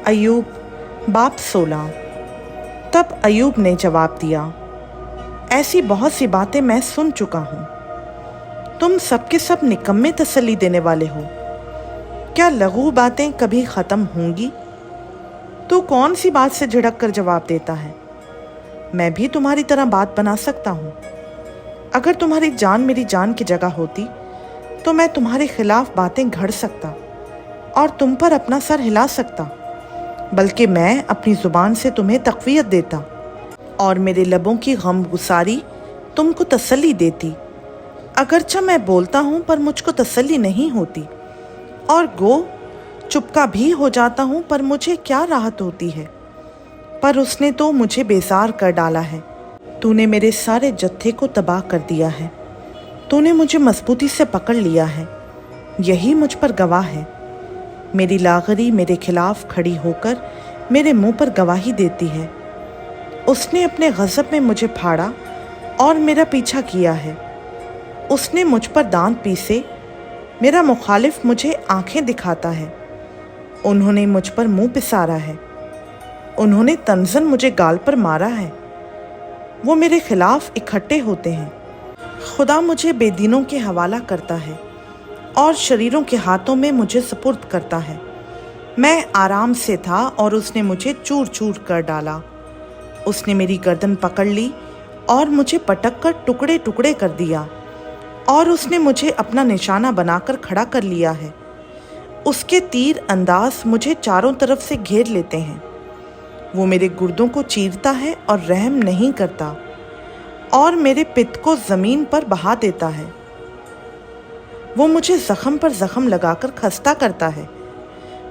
अय्यूब बाब 16। तब अय्यूब ने जवाब दिया, ऐसी बहुत सी बातें मैं सुन चुका हूँ। तुम सबके सब निकम्मे तसल्ली देने वाले हो। क्या लघु बातें कभी ख़त्म होंगी? तू कौन सी बात से झिड़क कर जवाब देता है? मैं भी तुम्हारी तरह बात बना सकता हूँ। अगर तुम्हारी जान मेरी जान की जगह होती तो मैं तुम्हारे खिलाफ बातें घड़ सकता और तुम पर अपना सर हिला सकता, बल्कि मैं अपनी ज़ुबान से तुम्हें तक़वियत देता और मेरे लबों की गमगुसारी तुमको तसल्ली देती। अगरचा मैं बोलता हूँ पर मुझको तसल्ली नहीं होती, और गो चुपका भी हो जाता हूँ पर मुझे क्या राहत होती है। पर उसने तो मुझे बेजार कर डाला है। तूने मेरे सारे जत्थे को तबाह कर दिया है। तूने मुझे मजबूती से पकड़ लिया है, यही मुझ पर गवाह है। मेरी लागरी मेरे खिलाफ खड़ी होकर मेरे मुंह पर गवाही देती है। उसने अपने गज़ब में मुझे फाड़ा और मेरा पीछा किया है। उसने मुझ पर दांत पीसे, मेरा मुखालिफ मुझे आंखें दिखाता है। उन्होंने मुझ पर मुंह पिसारा है, उन्होंने तंजन मुझे गाल पर मारा है। वो मेरे खिलाफ इकट्ठे होते हैं। खुदा मुझे बेदीनों के हवाला करता है और शरीरों के हाथों में मुझे सुपुर्द करता है। मैं आराम से था और उसने मुझे चूर चूर कर डाला। उसने मेरी गर्दन पकड़ ली और मुझे पटक कर टुकड़े टुकड़े कर दिया, और उसने मुझे अपना निशाना बनाकर खड़ा कर लिया है। उसके तीर अंदाज मुझे चारों तरफ से घेर लेते हैं। वो मेरे गुर्दों को चीरता है और रहम नहीं करता, और मेरे पित्त को ज़मीन पर बहा देता है। वो मुझे ज़ख्म पर ज़ख्म लगाकर खस्ता करता है।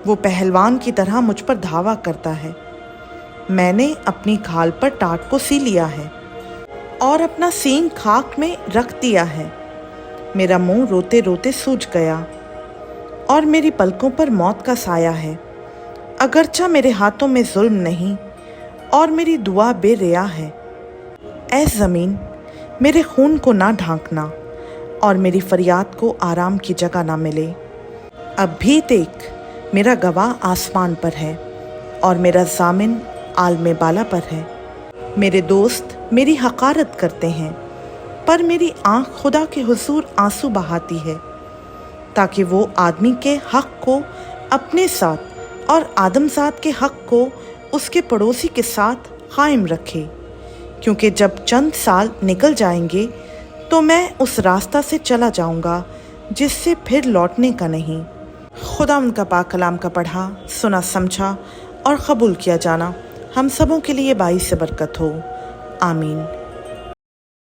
वो पहलवान की तरह मुझ पर धावा करता है। मैंने अपनी खाल पर टाट को सी लिया है और अपना सींग खाक में रख दिया है। मेरा मुंह रोते रोते सूज गया और मेरी पलकों पर मौत का साया है। अगरचा मेरे हाथों में जुल्म नहीं और मेरी दुआ बेरिया है। ऐ ज़मीन, मेरे खून को ना ढांकना और मेरी फरियाद को आराम की जगह ना मिले। अब भी देख, मेरा गवाह आसमान पर है और मेरा ज़ामिन आलमे बाला पर है। मेरे दोस्त मेरी हकारत करते हैं, पर मेरी आँख खुदा के हुजूर आंसू बहाती है, ताकि वो आदमी के हक़ को अपने साथ और आदमजात के हक़ को उसके पड़ोसी के साथ कायम रखे। क्योंकि जब चंद साल निकल जाएंगे तो मैं उस रास्ता से चला जाऊंगा जिससे फिर लौटने का नहीं। खुदा उनका पाक कलाम का पढ़ा, सुना, समझा और कबूल किया जाना हम सबों के लिए बाइस बरकत हो। आमीन।